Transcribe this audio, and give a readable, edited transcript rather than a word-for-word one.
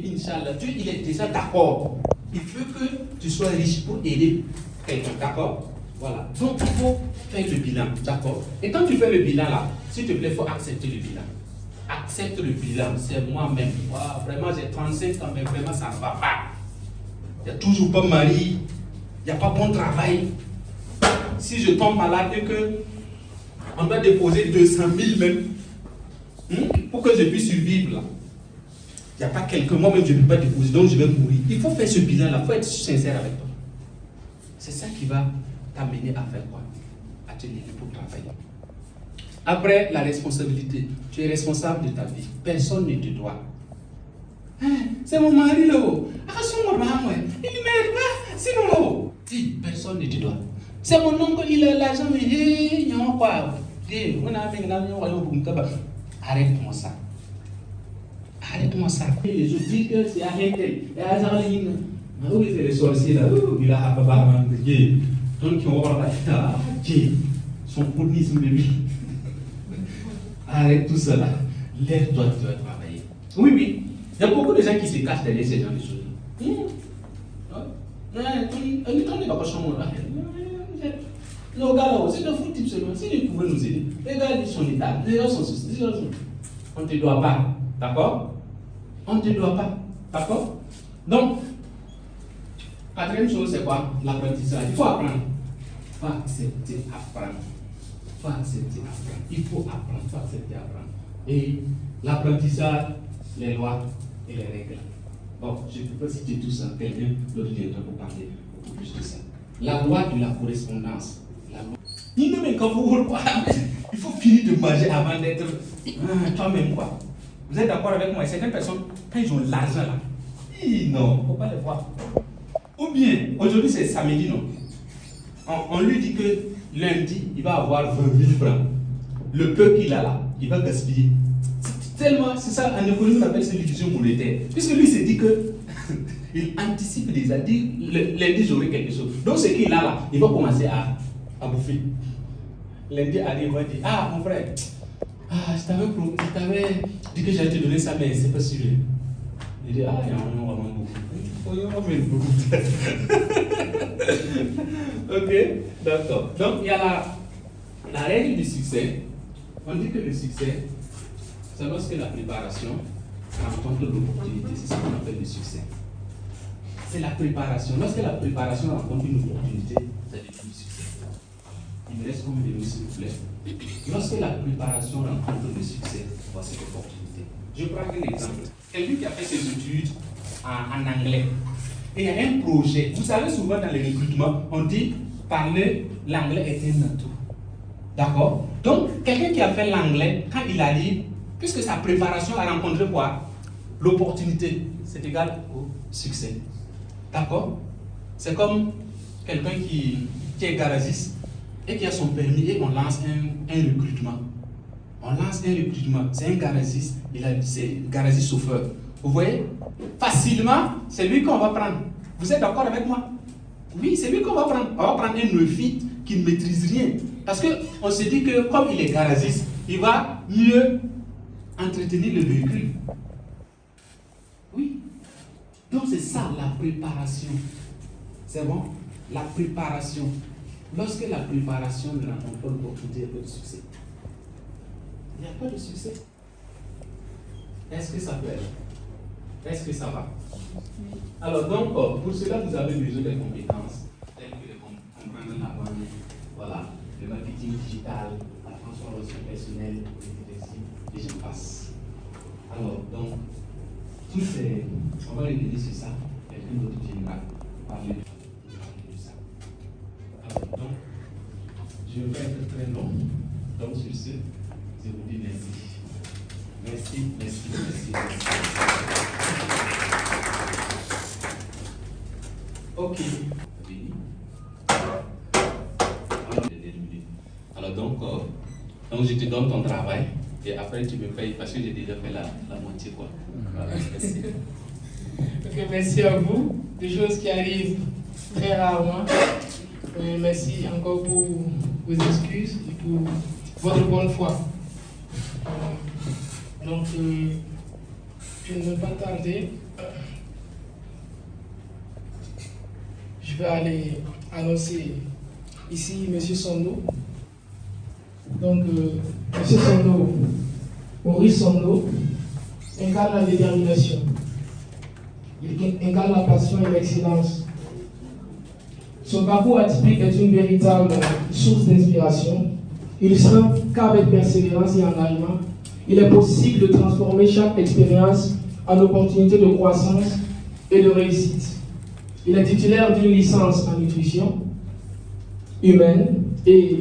Inch'Allah, il est déjà d'accord. Il veut que tu sois riche pour aider quelqu'un, d'accord? Voilà. Donc, il faut faire le bilan, d'accord? Et quand tu fais le bilan là, s'il te plaît, il faut accepter le bilan. Accepte le bilan, c'est moi-même. Wow, vraiment, j'ai 35 ans, mais vraiment, ça ne va pas. Il n'y a toujours pas mari, il n'y a pas bon travail. Si je tombe malade et que on doit déposer 200 000 même, pour que je puisse survivre là. Il n'y a pas quelqu'un, moi-même je ne peux pas déposer, donc je vais mourir. Il faut faire ce bilan-là, il faut être sincère avec toi. C'est ça qui va t'amener à faire quoi? À te lever pour travailler. Après, la responsabilité. Tu es responsable de ta vie. Personne ne te doit. C'est mon mari là. Il ne mérite pas. Sinon là. Si, personne ne te doit. C'est mon oncle, il a l'argent, mais il y a quoi? Arrête-moi ça. Arrête-moi ça. Et je dis que c'est arrêté. Et à oui, c'est les sorciers là. Il a pas donc qui ont son fournisme de vie. Arrête tout cela. Lève-toi, tu dois travailler. Oui, oui. Il y a beaucoup de gens qui se cachent derrière ces gens de choses. Nos gars là, c'est de fou type seulement. S'ils pouvaient nous aider, les gars ils sont état, les gens sont soucis. On ne te doit pas. D'accord? On ne te doit pas. D'accord? Donc, quatrième chose, c'est quoi? L'apprentissage. Il faut apprendre. Il faut accepter apprendre. Il faut accepter apprendre. Il faut apprendre. Il faut accepter apprendre. Et l'apprentissage, les lois et les règles. Bon, je ne peux pas citer tout ça. Quelqu'un d'autre viendra pour parler beaucoup plus de ça. La loi de la correspondance. La loi. Il faut finir de manger avant d'être toi-même quoi. Vous êtes d'accord avec moi? Certaines personnes, quand ils ont l'argent là, non, il ne faut pas les voir. Ou bien, aujourd'hui c'est samedi, non? On lui dit que lundi, il va avoir 20 000 francs. Le peu qu'il a là, il va gaspiller. Tellement, c'est ça, en économie, on appelle ça l'illusion monétaire. Puisque lui s'est dit que il anticipe déjà, dit lundi j'aurai quelque chose. Donc ce qu'il a là, il va commencer à bouffer. Lundi arrive, il va dire, ah mon frère, je t'avais dit que j'allais te donner ça, mais c'est pas sûr. Il dit, il y a un vraiment beaucoup. Ok, d'accord. Donc il y a la règle du succès. On dit que le succès, c'est lorsque la préparation rencontre l'opportunité. C'est ce qu'on appelle le succès. C'est la préparation. Lorsque la préparation rencontre une opportunité, ça devient le succès. Il me reste combien de minutes, s'il vous plaît? Lorsque la préparation rencontre le succès, voici l'opportunité. Je prends un exemple. Quelqu'un qui a fait ses études en anglais. Et il y a un projet. Vous savez, souvent dans les recrutements, on dit parler l'anglais est un atout. D'accord? Donc, quelqu'un qui a fait l'anglais, quand il arrive, puisque sa préparation a rencontré quoi? L'opportunité. C'est égal au succès. D'accord? C'est comme quelqu'un qui est garagiste et qui a son permis et on lance un recrutement. On lance un recrutement. C'est un garagiste, c'est garagiste chauffeur. Vous voyez? Facilement, c'est lui qu'on va prendre. Vous êtes d'accord avec moi? Oui, c'est lui qu'on va prendre. On va prendre un neophyte qui ne maîtrise rien. Parce qu'on se dit que comme il est garagiste, il va mieux entretenir le véhicule. Oui. Donc c'est ça la préparation. C'est bon? La préparation. Lorsque la préparation ne rencontre pas l'opportunité, il n'y a pas de succès. Il n'y a pas de succès. Est-ce que ça peut être? Est-ce que ça va? Alors donc, pour cela, vous avez besoin des compétences telles que comprendre la vente, voilà, le marketing digital, la transformation personnelle, et j'en passe. Alors donc, tous ces, on va revenir sur ça, quelqu'un d'autre viendra parler de ça. Alors donc, je vais être très long, donc sur ce, je vous dis merci. Merci. Ok. Alors donc je te donne ton travail et après tu me payes parce que j'ai déjà fait la moitié quoi. Voilà, merci. Ok, merci à vous. Des choses qui arrivent très rarement. Merci encore pour vos excuses et pour votre bonne foi. Donc, je ne vais pas tarder. Je vais aller annoncer ici M. Sondo. Donc, M. Sondo, Maurice Sondo, incarne la détermination. Il incarne la passion et l'excellence. Son parcours atypique est une véritable source d'inspiration. Il sent qu'avec persévérance et engagement, il est possible de transformer chaque expérience en opportunité de croissance et de réussite. Il est titulaire d'une licence en nutrition humaine et